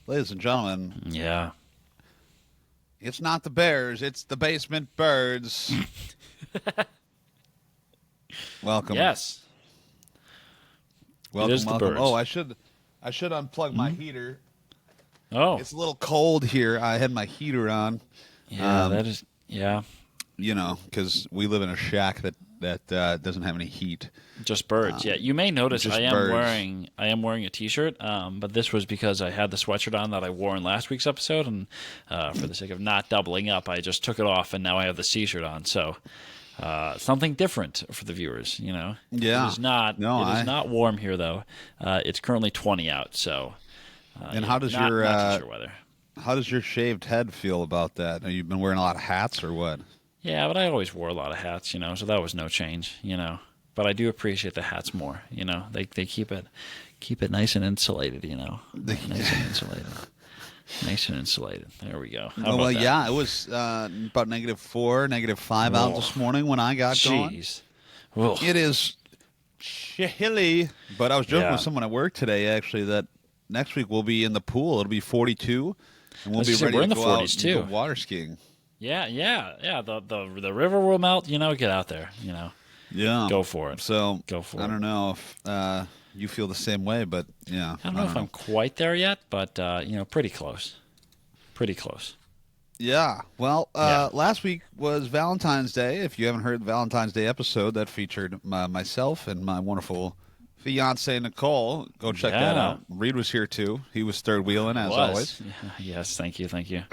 Ladies and gentlemen, Yeah. it's not the Bears, it's the Basement Birds. Welcome. Yes. It Welcome, is the welcome. Oh, birds. I should unplug my Hmm? heater. Oh. It's a little cold here. I had my heater on. Yeah, Um, that is. Yeah. because we live in a shack that doesn't have any heat. Just birds. Yeah. You may notice I Just am birds. wearing a t-shirt. But this was because I had the sweatshirt on that I wore in last week's episode, and for the sake of not doubling up, I just took it off, and now I have the t-shirt on. So something different for the viewers. It Yeah. is not. No, It is I. not warm here though. It's currently 20 out. So And how does not t-shirt weather. how does your shaved head feel about that? Have you been wearing a lot of hats or what? Yeah, but I always wore a lot of hats, so that was no change. But I do appreciate the hats more, They keep it nice and insulated. Nice and insulated. Nice and insulated. There we go. How Oh, about well, that? yeah, it was about -4, -5 out Oh, this morning when I got going. jeez. Oh, It is chilly, but I was joking yeah. with someone at work today actually that next week we'll be in the pool. It'll be 42, and I we'll was be gonna say, ready we're to in the go out 40s and go too. water skiing. Yeah, yeah, yeah. The river will melt. Get out there. Yeah. Go for it. So Go for I it. don't know if you feel the same way, but yeah, I don't know if I'm quite there yet, but pretty close. Pretty close. Yeah. Well, Yeah. last week was Valentine's Day. If you haven't heard the Valentine's Day episode that featured myself and my wonderful fiance Nicole, go check that Yeah. out. Reed was here too. He was third wheeling as Was. always. Yes. Thank you. Thank you.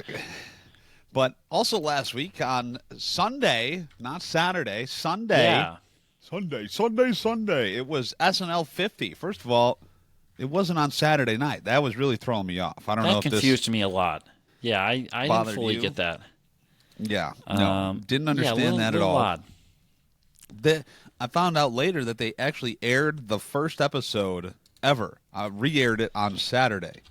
But also last week on Sunday, not Saturday, Sunday, Yeah. Sunday, it was SNL 50. First of all, it wasn't on Saturday night. That was really throwing me off. I don't know That if this confused me a lot. Yeah, I didn't bothered fully you. get that. Yeah, no, didn't Yeah, a understand that at little all. odd. I found out later that they actually aired the first episode ever, re-aired it on Saturday.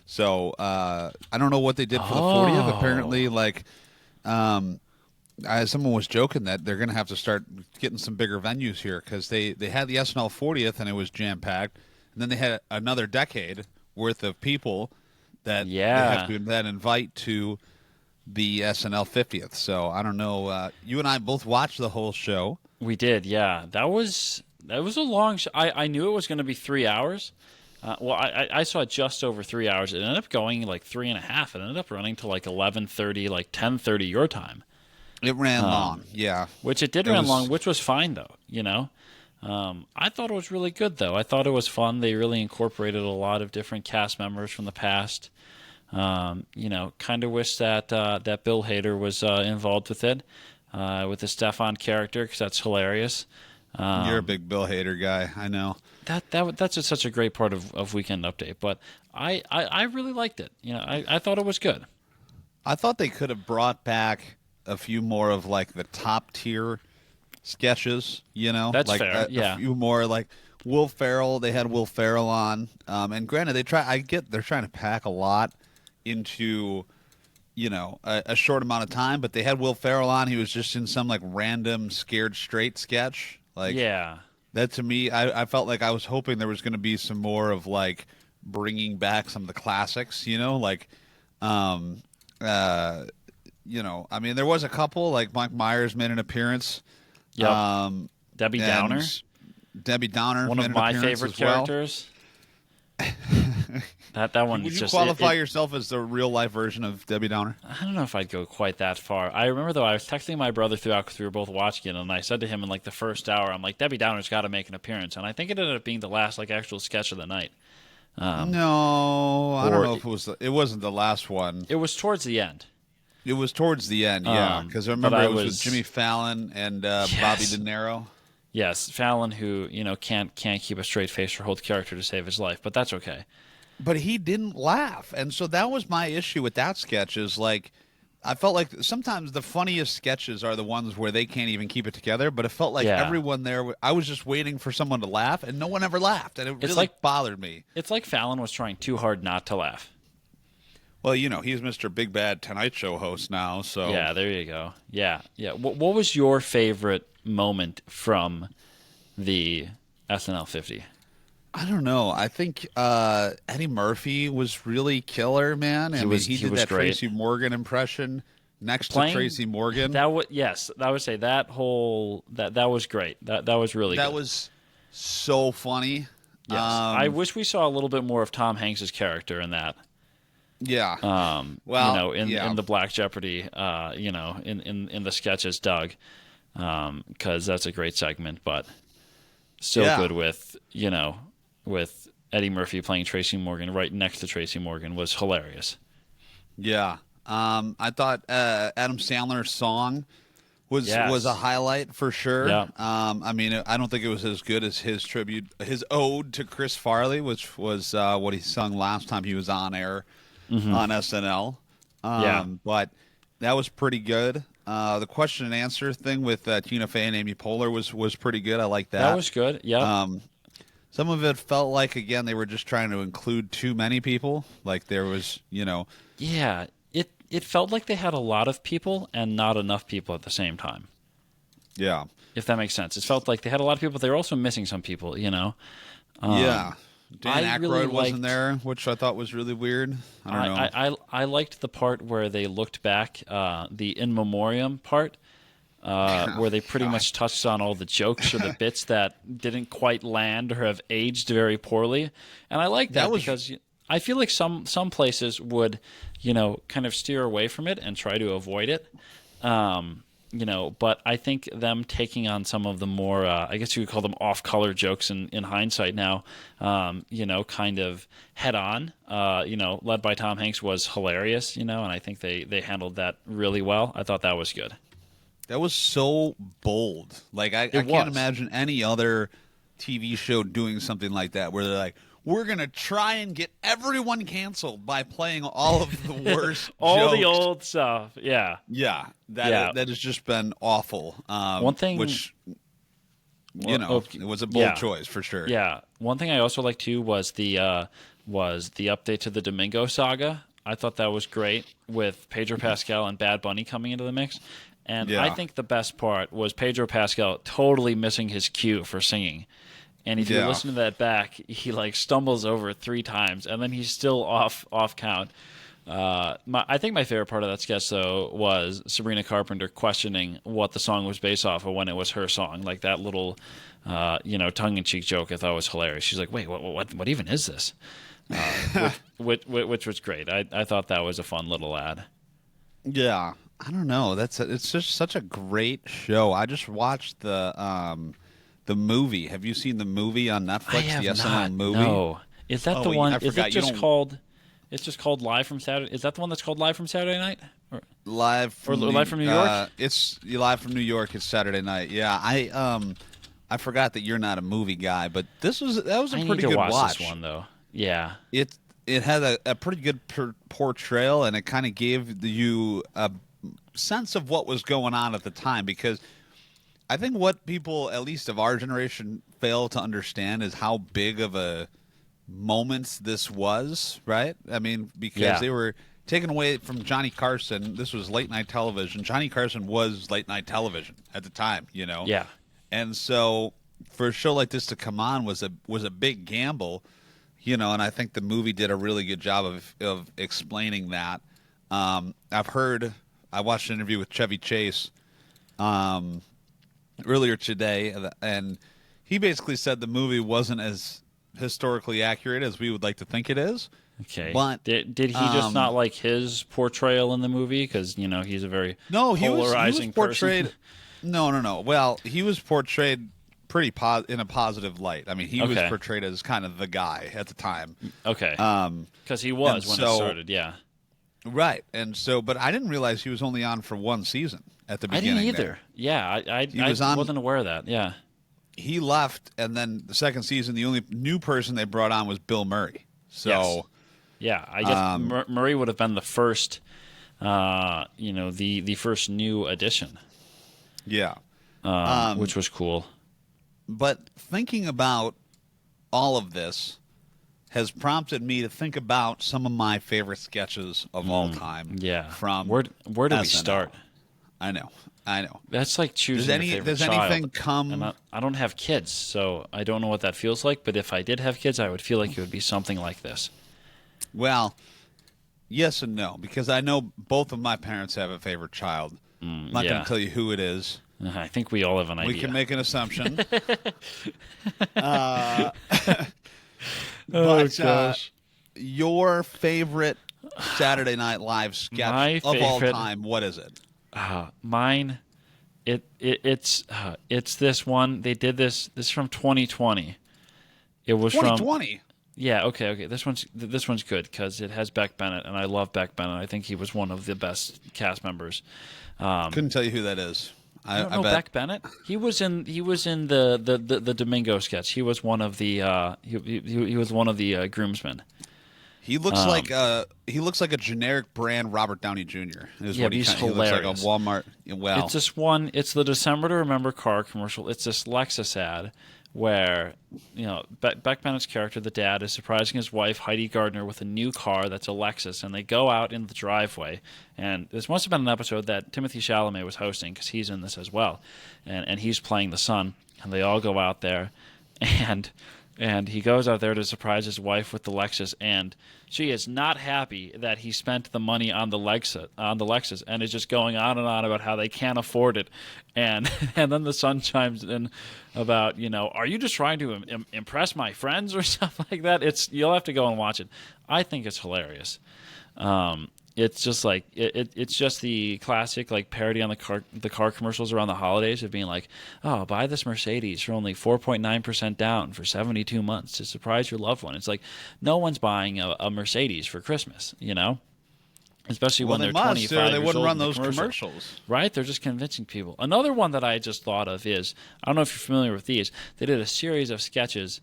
So I don't know what they did for the 40th. Apparently, someone was joking that they're going to have to start getting some bigger venues here because they had the SNL 40th and it was jam packed, and then they had another decade worth of people that they have Yeah. to then invite to the SNL 50th. So I don't know. You and I both watched the whole show. We did, yeah. That was a long show. I knew it was going to be 3 hours. I saw it just over 3 hours. It ended up going like 3.5. It ended up running to like 11:30, like 10:30 your time, It ran long, yeah. which it did It run was long, which was fine though. I thought it was really good though. I thought it was fun. They really incorporated a lot of different cast members from the past. Kind of wish that Bill Hader was involved with it, with the Stefan character, because that's hilarious. You're a big Bill Hader guy, I know. That's just such a great part of Weekend Update. But I really liked it. I thought it was good. I thought they could have brought back a few more of like the top tier sketches, That's like fair, yeah. a few more like Will Ferrell. They had Will Ferrell on, and granted, I get they're trying to pack a lot into a short amount of time, but they had Will Ferrell on. He was just in some like random scared straight sketch, like Yeah. that to me. I felt like I was hoping there was going to be some more of like bringing back some of the classics, like. Um, I mean, there was a couple like Mike Myers made an appearance. Yep. Um, Debbie and Downer, Debbie Downer, one made of an my appearance favorite as well. characters. That one Would is you just qualify yourself as the real life version of Debbie Downer? I don't know if I'd go quite that far. I remember though I was texting my brother throughout because we were both watching it, and I said to him in like the first hour, I'm like, Debbie Downer's got to make an appearance, and I think it ended up being the last like actual sketch of the night. No, I don't or know if it wasn't the last one. It was towards the end. It was towards the end, yeah, because I but remember I it was with was- Jimmy Fallon and Bobby Yes. De Niro. Yes, Fallon, who can't keep a straight face or hold character to save his life, but that's okay. But he didn't laugh, and so that was my issue with that sketch. Is like, I felt like sometimes the funniest sketches are the ones where they can't even keep it together. But it felt like Yeah. everyone there, I was just waiting for someone to laugh, and no one ever laughed, and it really like- bothered me. It's like Fallon was trying too hard not to laugh. Well, he's Mr. Big Bad Tonight Show host now, so Yeah, there you go. Yeah, yeah. What was your favorite moment from the SNL 50? I don't know. I think Eddie Murphy was really killer, man. I mean, he He did was that great. Tracy Morgan impression next to Playing Tracy Morgan. that would yes, I would say that was great. That was really That good. was so funny. Yes, I Um, wish we saw a little bit more of Tom Hanks's character in that. yeah. You know, Well, yeah. in the Black Jeopardy, you know, in the sketches, Doug, because that's a great segment, but still Yeah. good with with Eddie Murphy playing Tracy Morgan right next to Tracy Morgan was hilarious. Yeah. I thought Adam Sandler's song was a Yes. highlight for sure. Yeah. I mean, I don't think it was as good as his tribute, his ode to Chris Farley, which was what he sung last time he was on air on SNL. Yeah. But that was pretty good. The question and answer thing with Tina Fey and Amy Poehler was pretty good. I like That that. was good. Yep. Some of it felt like again they were just trying to include too many people. Like there was, Yeah. It felt like they had a lot of people and not enough people at the same time. yeah, If that makes sense. It felt like they had a lot of people, but they were also missing some people, you know. yeah. Dan I really Aykroyd wasn't liked there, which I thought was really weird. I don't know. I liked the part where they looked back, the in memoriam part, where they pretty God. much touched on all the jokes or the bits that didn't quite land or have aged very poorly. And I like That that was because I feel like some places would, kind of steer away from it and try to avoid it. But I think them taking on some of the more, I guess you would call them off-color jokes in hindsight now, kind of head on, led by Tom Hanks was hilarious, and I think they handled that really well. I thought that was good. that was so bold. Like I It can't was. imagine any other TV show doing something like that, where they're like, "We're gonna try and get everyone canceled by playing all of the worst All the jokes." old stuff. Yeah. Yeah, Yeah. that has just been awful. One thing. Which Okay, it was a bold yeah. choice for sure. Yeah. One thing I also liked too was the update to the Domingo saga. I thought that was great with Pedro Pascal and Bad Bunny coming into the mix. And I Yeah. think the best part was Pedro Pascal totally missing his cue for singing. And if you Yeah. listen to that back, he like stumbles over it 3 times, and then he's still off count. I think my favorite part of that sketch though was Sabrina Carpenter questioning what the song was based off of when it was her song. Like that little, tongue-in-cheek joke I thought was hilarious. She's like, "Wait, what even is this?" Which was great. I thought that was a fun little ad. Yeah, I don't know. It's just such a great show. I just watched the movie. Have you seen the movie on I Netflix? have The SNL not. movie. No, is that Oh, the wait, one? I Is forgot. it You just don't called? It's just called Live from Saturday. Is that the one that's called Live from Saturday Night? Live Or from Live from New York? It's live from New York. It's Saturday night. Yeah, I forgot that you're not a movie guy, but that was a I need pretty to good watch this one though. Yeah. It had a pretty good portrayal, and it kind of gave you a sense of what was going on at the time, because I think what people, at least of our generation, fail to understand is how big of a moment this was, right? I mean, because Yeah. they were taken away from Johnny Carson. This was late night television. Johnny Carson was late night television at the time. Yeah. And so for a show like this to come on was a big gamble, and I think the movie did a really good job of explaining that. I watched an interview with Chevy Chase earlier today, and he basically said the movie wasn't as historically accurate as we would like to think it is. Okay. But Did he just not like his portrayal in the movie? Because he's a very no, he was polarizing portrayed. person. No. Well, he was portrayed pretty in a positive light. I mean, he was Okay. portrayed as kind of the guy at the time. Okay. Um, Because he was and when so- it started. Yeah. right. And so, but I didn't realize he was only on for one season at the I beginning. didn't either. there. Yeah. I was on- wasn't aware of that. Yeah. He left, and then the second season, the only new person they brought on was Bill Murray. So. Yes. Yeah. I guess Murray would have been the first. The first new addition, Yeah. which was cool. But thinking about all of this has prompted me to think about some of my favorite sketches of all time. Yeah. From Where do we SNL. start? I know. I know. That's like choosing your favorite Does child. anything And come? I don't have kids, so I don't know what that feels like. But if I did have kids, I would feel like it would be something like this. Well, yes and no, because I know both of my parents have a favorite child. I'm not going Yeah, to tell you who it is. I think we all have an We idea. can make an assumption. Oh But gosh, your favorite Saturday Night Live sketch my of all favorite, time, what is it? mine. It's this one. They did this. This is from 2020. It was from 2020. Yeah, okay. This one's good because it has Beck Bennett, and I love Beck Bennett. I think he was one of the best cast members. Couldn't tell you who that is. You don't I know bet Beck Bennett? He was in the Domingo sketch. He was one of the he was one of the groomsmen. he looks like a generic brand Robert Downey Jr. Is Yeah, what but he's he looks like a hilarious. Walmart. Well, It's this one. It's the December to Remember car commercial. It's this Lexus ad where Beck Bennett's character, the dad, is surprising his wife Heidi Gardner with a new car that's a Lexus, and they go out in the driveway. And this must have been an episode that Timothy Chalamet was hosting because he's in this as well, and he's playing the son. And they all go out there, and he goes out there to surprise his wife with the Lexus, and she is not happy that he spent the money on the Lexus, and is just going on and on about how they can't afford it, and and then the son chimes in about are you just trying to impress my friends or stuff like that. You'll have to go and watch it. I think it's hilarious. It's just like it's just the classic like parody on the car commercials around the holidays of being like, oh, buy this Mercedes for only 4.9% down for 72 months to surprise your loved one. It's like no one's buying a Mercedes for Christmas, especially when they they're must, 25 or they years wouldn't old run in the those commercial. commercials. Right? They're just convincing people. Another one that I just thought of is, I don't know if you're familiar with these. They did a series of sketches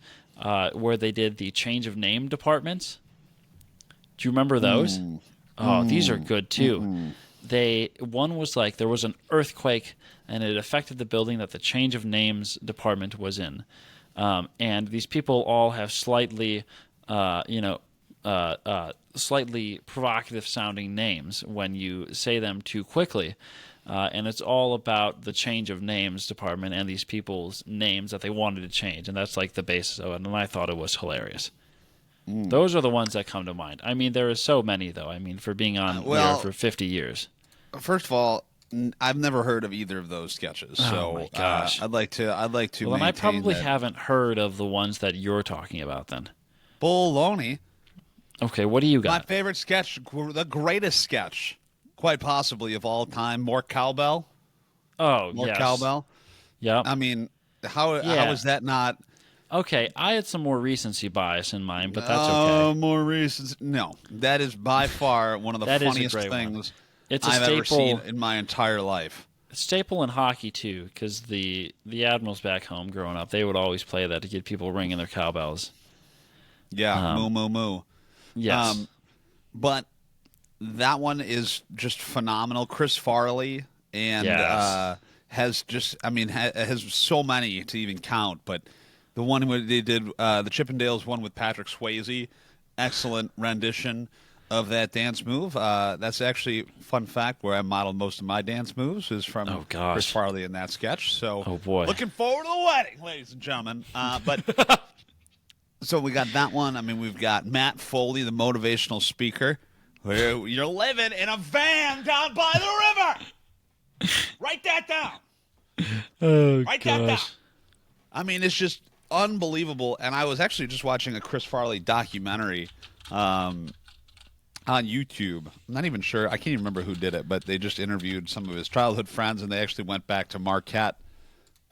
where they did the change of name departments. Do you remember those? Oh, these are good too. One was like there was an earthquake and it affected the building that the change of names department was in, and these people all have slightly, slightly provocative sounding names when you say them too quickly. And it's all about the change of names department and these people's names that they wanted to change, and that's like the basis of it. And I thought it was hilarious. Those are the ones that come to mind. I mean, there are so many, though. I mean, for being on there for 50 years. First of all, I've never heard of either of those sketches. So Oh my gosh! I'd like to. Well, then I maintain probably that. haven't heard of the ones that you're talking about. Then, Bologna. okay, what do you My got? favorite sketch, the greatest sketch, quite possibly of all time. More cowbell. Oh, More yes. cowbell. Yep. I mean, how Yeah. is that not? Okay, I had some more recency bias in mind, but that's Oh, okay. more reasons. No, that is by far one of the That is a funniest great one. things It's a I've ever staple. seen in my entire life. Staple in hockey too, because the Admirals back home growing up, they would always play that to get people ringing their cowbells. Yeah, moo moo moo. Yes. But that one is just phenomenal. Chris Farley and Yes. has just, I mean, has so many to even count. But the one where they did the Chippendales one with Patrick Swayze, excellent rendition of that dance move. That's actually fun fact where I modeled most of my dance moves is from Oh, gosh. Chris Farley in that sketch. So, Oh, boy. looking forward to the wedding, ladies and gentlemen. But so we got that one. I mean, we've got Matt Foley, the motivational speaker. Where you're living in a van down by the river. Write that down. Oh, Write that down. I mean, it's just unbelievable. And I was actually just watching a Chris Farley documentary on YouTube. I'm not even sure. I can't even remember who did it, but they just interviewed some of his childhood friends, and they actually went back to Marquette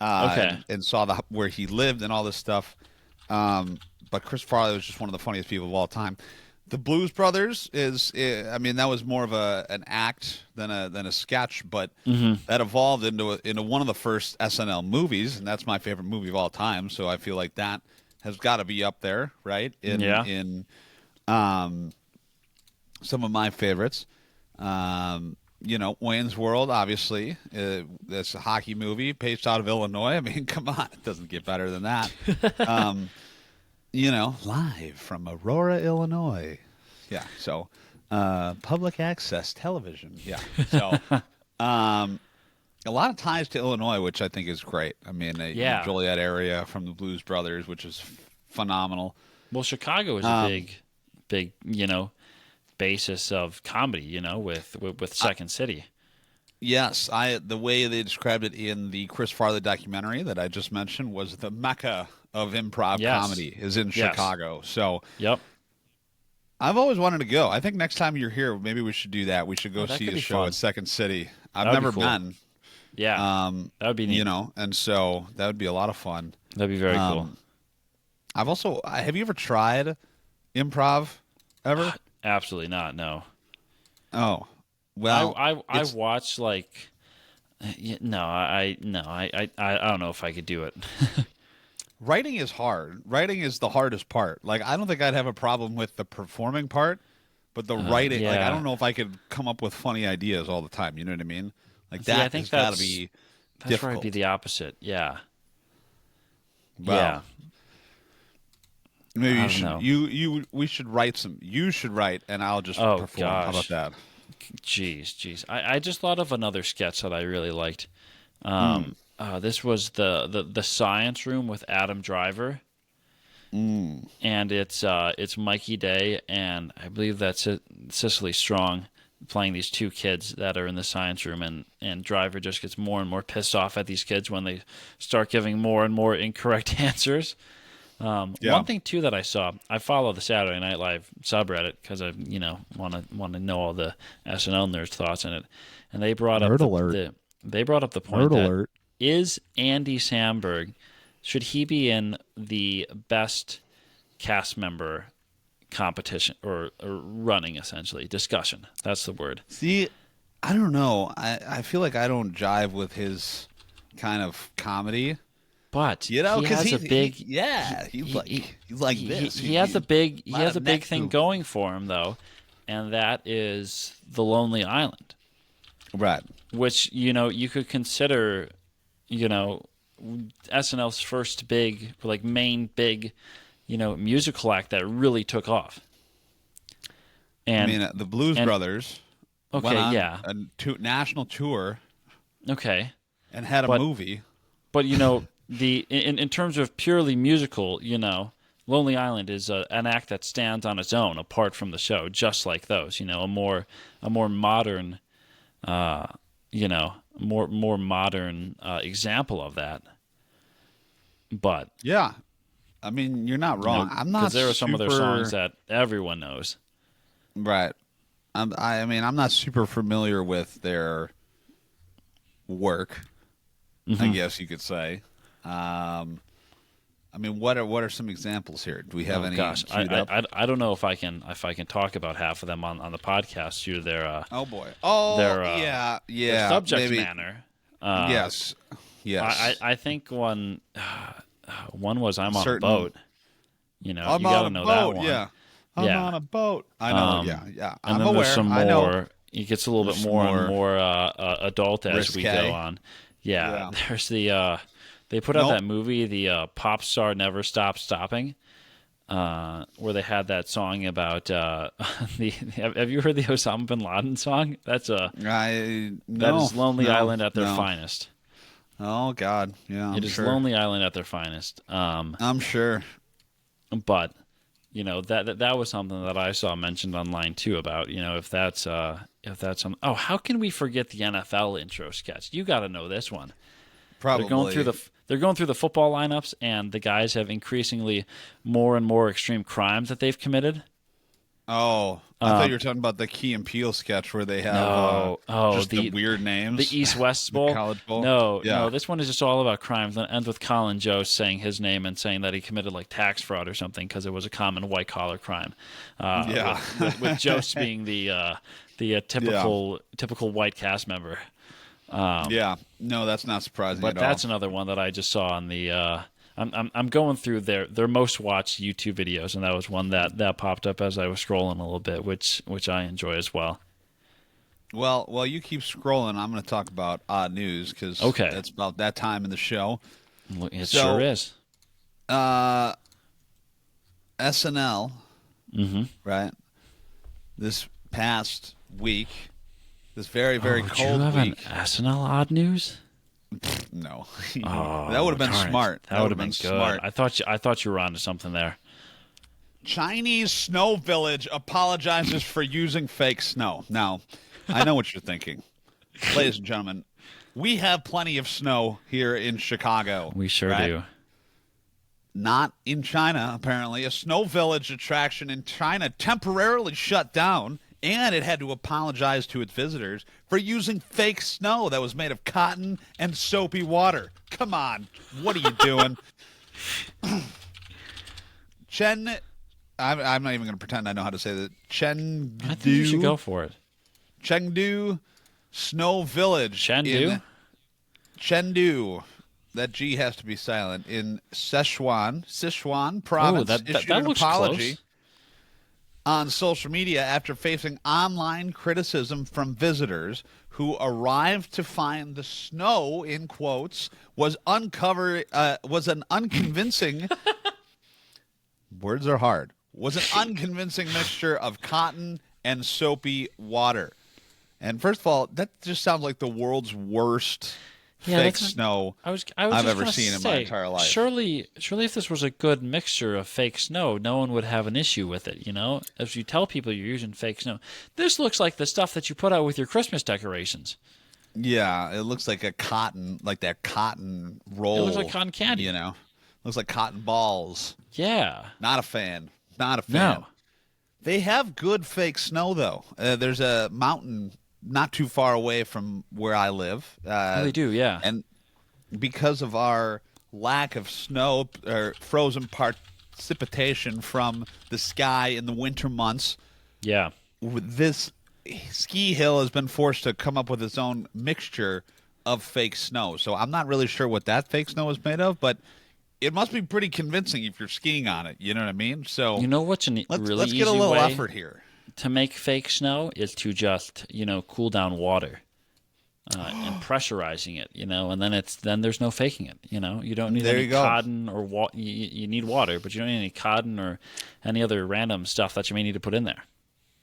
and saw where he lived and all this stuff. But Chris Farley was just one of the funniest people of all time. The Blues Brothers I mean, that was more of an act than a sketch, but that evolved into one of the first SNL movies, and that's my favorite movie of all time. So I feel like that has got to be up there, right? In some of my favorites. Wayne's World, obviously. That's a hockey movie based out of Illinois. I mean, come on, it doesn't get better than that. Live from Aurora, Illinois. Yeah, so public access television. Yeah. So a lot of ties to Illinois, which I think is great. I mean, the Yeah. Joliet area from the Blues Brothers, which is phenomenal. Well, Chicago is a Um, big, basis of comedy, with I, Second City. yes, the way they described it in the Chris Farley documentary that I just mentioned was the mecca of improv Yes. comedy is in Yes. Chicago. So Yep. I've always wanted to go. I think next time you're here, maybe we should do that. We should Oh, go that see could a be show at fun. Second City. I've That would be never cool. been, Yeah. That would be neat. and so that would be a lot of fun. That'd be very cool. Um, have you ever tried improv ever? Absolutely not. No. Oh, I well, I I it's watched like no, I don't know if I could do it. writing is hard. Writing is the hardest part. Like, I don't think I'd have a problem with the performing part, but the writing, like, I Yeah. don't know if I could come up with funny ideas all the time. You know what I mean? Like, See, I that think has got to be that's where I'd be difficult. the opposite. Yeah. Well, Yeah. maybe I you don't should know. we should write some. You should write, and I'll just Oh perform. How about gosh. that? Jeez. I just thought of another sketch that I really liked. Mm, This was the science room with Adam Driver, mm. and it's Mikey Day, and I believe that's it, Cicely Strong playing these two kids that are in the science room, and Driver just gets more and more pissed off at these kids when they start giving more and more incorrect answers. Yeah. One thing too that I follow the Saturday Night Live subreddit because I want to know all the SNL nerds thoughts in it, and they brought up Nerd alert. they brought up the point Nerd that alert. is Andy Samberg, should he be in the best cast member competition or running, essentially discussion? That's the word. See, I don't know. I feel like I don't jive with his kind of comedy. But You know, he because has a big he's like this. he has a big lot of big neck thing movement. going for him though, and that is the Lonely Island, Right. which you could consider you know SNL's first big main big musical act that really took off. I And mean, the Blues and Brothers went okay, on yeah, a national tour okay, and had a but movie. but the in terms of purely musical, Lonely Island is an act that stands on its own, apart from the show, just like those. A more modern, more modern example of that. But Yeah. I mean, you're not wrong. I'm not because there are some of their super songs that everyone knows. right. I mean, I'm not super familiar with their work. I guess you could say. I mean, what are some examples here? Do we have Oh any gosh, queued up? I don't know if I can talk about half of them on the podcast due to their Oh boy. Oh their yeah. subject Maybe. matter. Yes. Yes. I think one was I'm on a Certain- boat. I'm you on gotta a know boat. that one. Yeah. I'm Yeah. on a boat. I know. Yeah. And I'm then aware. there's some I know. more. It gets a little bit There's more more and more adult as we risque. go on. Yeah, Yeah. there's they put out Nope. that movie, the Pop Star Never Stop Stopping, where they had that song about Have you heard the Osama bin Laden song? That is Lonely Island at their no. finest. Oh God. Yeah. It is Lonely Island at their finest. I'm sure. But that was something that I saw mentioned online too about if that's something. Oh, how can we forget the NFL intro sketch? You got to know this one. Probably. They're going through the football lineups, and the guys have increasingly more and more extreme crimes that they've committed. Oh, I thought you were talking about the Key and Peele sketch where they have just the weird names. The East West Bowl. College Bowl. No, this one is just all about crimes. And it ends with Colin Jost saying his name and saying that he committed tax fraud or something because it was a common white collar crime. Yeah. with Jost being the typical white cast member. Yeah, no, that's not surprising But at that's all. another one that I just saw on the. I'm going through their most watched YouTube videos, and that was one that popped up as I was scrolling a little bit, which I enjoy as well. Well, while you keep scrolling, I'm going to talk about odd news because Okay. it's about that time in the show. It So- sure is. SNL, Mm-hmm. right? This past week, This very, very Do you cold have an week. SNL odd news? No. Oh, That would have been darn it. smart. That would have been good. smart. I thought you were onto something there. Chinese snow village apologizes for using fake snow. Now, I know what you're thinking. Ladies and gentlemen, we have plenty of snow here in Chicago. We sure right? do. Not in China, apparently. A snow village attraction in China temporarily shut down, and it had to apologize to its visitors for using fake snow that was made of cotton and soapy water. Come on. What are you doing? I'm not even going to pretend I know how to say that. I think you should go for it. Chengdu Snow Village. Chengdu? Chengdu. That G has to be silent. In Sichuan province, issued that an looks apology close. on social media after facing online criticism from visitors who arrived to find the snow, in quotes, was an unconvincing words are hard. Was an unconvincing mixture of cotton and soapy water. And first of all, that just sounds like the world's worst fake snow I've ever seen in my entire life. Surely, if this was a good mixture of fake snow, no one would have an issue with it. You know, as you tell people you're using fake snow, this looks like the stuff that you put out with your Christmas decorations. Yeah, it looks like that cotton roll. It looks like cotton candy. You know, looks like cotton balls. Yeah. Not a fan. No. They have good fake snow though. There's a mountain not too far away from where I live. They do, yeah. And because of our lack of snow or frozen precipitation from the sky in the winter months, yeah, this ski hill has been forced to come up with its own mixture of fake snow. So I'm not really sure what that fake snow is made of, but it must be pretty convincing if you're skiing on it. You know what I mean? So you know what's a really let's easy get a little way effort here to make fake snow is to just cool down water and pressurizing it. And then there's no faking it. You don't need any cotton or you need water, but you don't need any cotton or any other random stuff that you may need to put in there.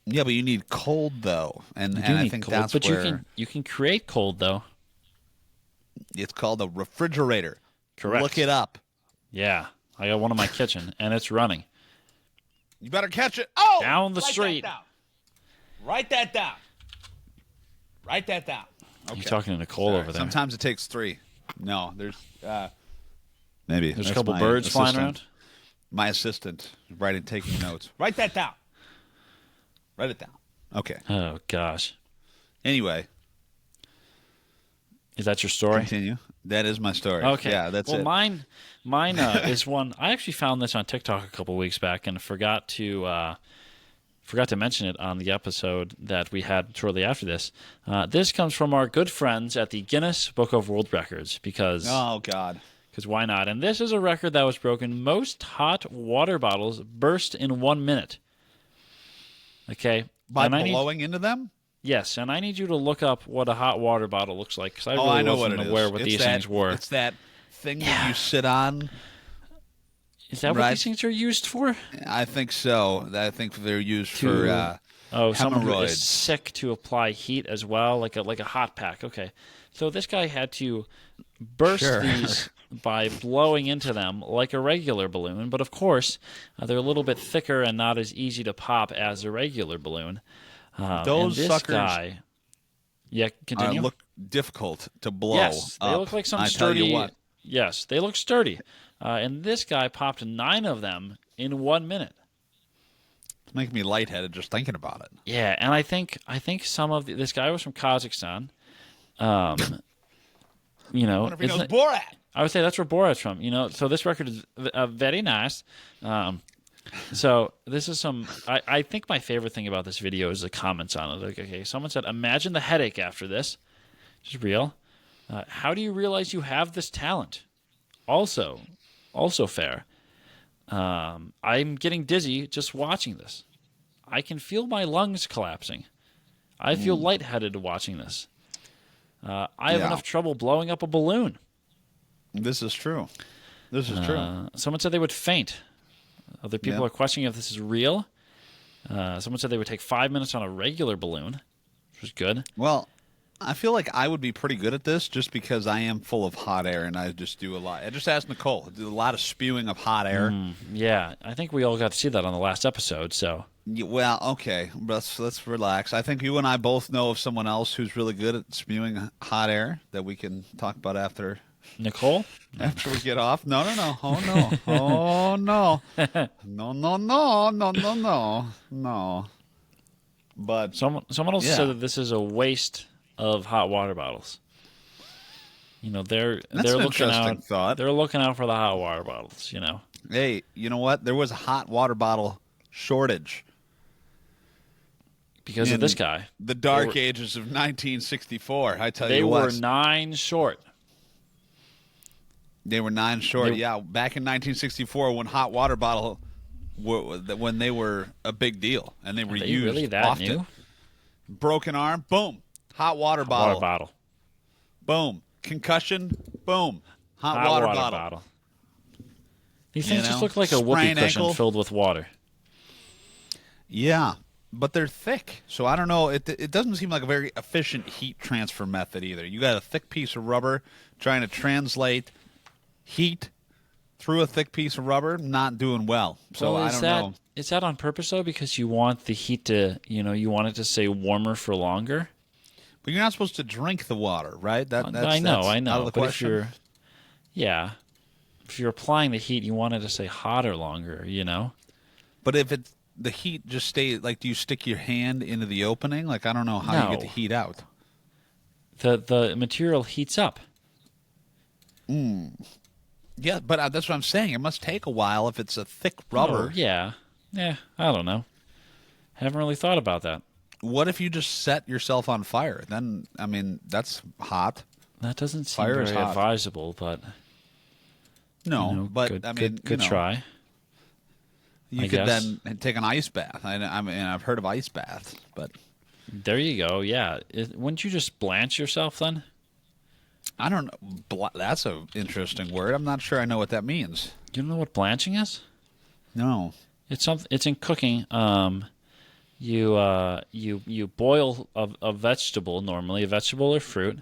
Yeah, but you need cold though, and I think cold, that's but where you can create cold though. It's called a refrigerator. Correct. Look it up. Yeah, I got one in my kitchen, and it's running. You better catch it. Oh, down the street. Write that down. Write that down. Okay. You're talking to Nicole over there. Sometimes it takes 3. No, there's maybe there's a couple birds flying around. My assistant taking notes. Write that down. Write it down. Okay. Oh gosh. Anyway, is that your story? Continue. That is my story. Okay. Yeah, that's it. Mine is one. I actually found this on TikTok a couple weeks back and forgot to mention it on the episode that we had shortly after this. This comes from our good friends at the Guinness Book of World Records because oh god, because why not? And this is a record that was broken. Most hot water bottles burst in 1 minute. Okay, by blowing into them. Yes, and I need you to look up what a hot water bottle looks like because I I know wasn't aware what these things were. It's that thing that you sit on. Is that what these things are used for? I think so. I think they're used for someone who is hemorrhoids. sick to apply heat as well, like a hot pack. Okay, so this guy had to burst these by blowing into them like a regular balloon, but of course they're a little bit thicker and not as easy to pop as a regular balloon. Those and this suckers guy, continue. Look difficult to blow. Yes, they up. look like some I sturdy. Tell you what. Yes, they look sturdy. And this guy popped 9 of them in 1 minute. It's making me lightheaded just thinking about it. Yeah, and I think some of this guy was from Kazakhstan. I wonder if he knows Borat. I would say that's where Borat's from. So this record is very nice. So this is some. I think my favorite thing about this video is the comments on it. Like, okay, someone said, "Imagine the headache after this," which is real. How do you realize you have this talent? Also fair. I'm getting dizzy just watching this. I can feel my lungs collapsing. I feel lightheaded watching this. I have enough trouble blowing up a balloon. This is true. Someone said they would faint. Other people are questioning if this is real. Someone said they would take 5 minutes on a regular balloon. which was good. Well, I feel like I would be pretty good at this just because I am full of hot air and I just do a lot. I just asked Nicole. I do a lot of spewing of hot air. Yeah, I think we all got to see that on the last episode. So Well, okay, let's relax. I think you and I both know of someone else who's really good at spewing hot air that we can talk about after Nicole, we get off. No. Oh no. Oh no. No. But someone else Yeah. said that this is a waste of hot water bottles. You know, they're That's they're an looking interesting out. thought. They're looking out for the hot water bottles. You know, Hey, you know what? There was a hot water bottle shortage because in of this guy. the dark ages of 1964. I tell They you were what, 9 short. they were 9 short. They- Yeah, back in 1964, when hot water bottle, when they were a big deal and they were Are they used really that often. new? Broken arm, boom. Hot water Water bottle, bottle. boom. Concussion, boom. Hot, water, bottle. These You things just know, look like a whoopee sprained cushion ankle. filled with water. Yeah, but they're thick, so I don't know. It doesn't seem like a very efficient heat transfer method either. You got a thick piece of rubber trying to translate heat through a thick piece of rubber, not doing well. So Well, I is don't that know. is that on purpose though? Because you want the heat to, you want it to stay warmer for longer. But you're not supposed to drink the water, right? That's I know. Out of the But question. if you're applying the heat, you want it to stay hotter longer. But if the heat just stays, like, do you stick your hand into the opening? Like, I don't know how you No. get the heat out. The material heats up. Yeah, but that's what I'm saying. It must take a while if it's a thick rubber. Oh, yeah. I don't know. Haven't really thought about that. What if you just set yourself on fire? Then, I mean, that's hot. That doesn't seem Fire is very hot. advisable, but No, but good, I mean, good try. You I could guess. then take an ice bath. I mean, I've heard of ice baths, but There you go. Yeah. Wouldn't you just blanch yourself then? I don't know. That's an interesting word. I'm not sure I know what that means. You don't know what blanching is? No. It's in cooking. You boil a vegetable normally, a vegetable or fruit.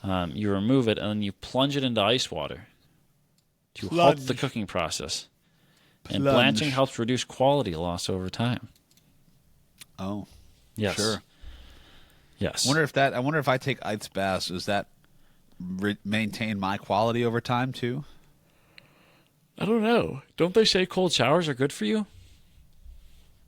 You remove it and then you plunge it into ice water to halt the Plunge. cooking process. And Plunge. blanching helps reduce quality loss over time. Oh, Yes. sure. Yes. I wonder if I take ice baths, does that maintain my quality over time too? I don't know. Don't they say cold showers are good for you?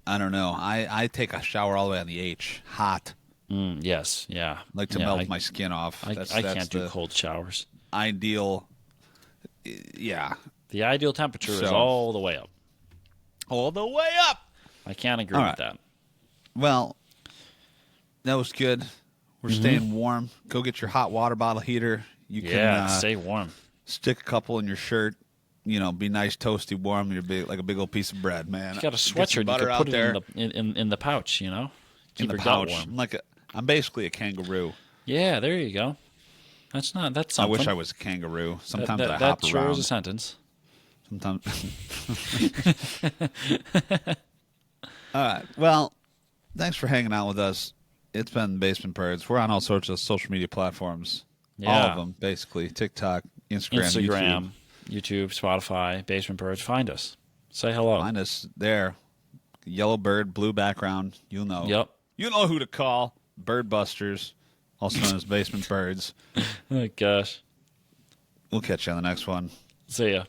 I don't know. I take a shower all the way on the H, hot. Yes. Yeah. Like to Yeah, melt my skin off. I That's can't do the cold showers. ideal. Yeah, The ideal temperature is So- all the way up. all the way up. I can't agree All with right. that. Well, that was good. We're staying warm. Go get your hot water bottle heater. You can Yeah, stay warm. stick a couple in your shirt. Be nice, toasty, warm. You're big, like a big old piece of bread, man. You got a Get some sweatshirt, you butter could out put it there in the pouch, Keep in the your gut pouch. warm. I'm basically a kangaroo. Yeah, there you go. That's I something. wish I was a kangaroo. Sometimes I that hop sure around. is a sentence. Sometimes. All right. Well, thanks for hanging out with us. It's been Basement Birds. We're on all sorts of social media platforms. All Yeah. of them, basically. TikTok, Instagram, Instagram, YouTube, Spotify, Basement Birds. Find us. Say hello. YouTube. Find us there. Yellow bird, blue background. You'll know. Yep. You know who to call. Bird Busters, also known as Basement Birds. Oh, gosh. We'll catch you on the next one. See ya.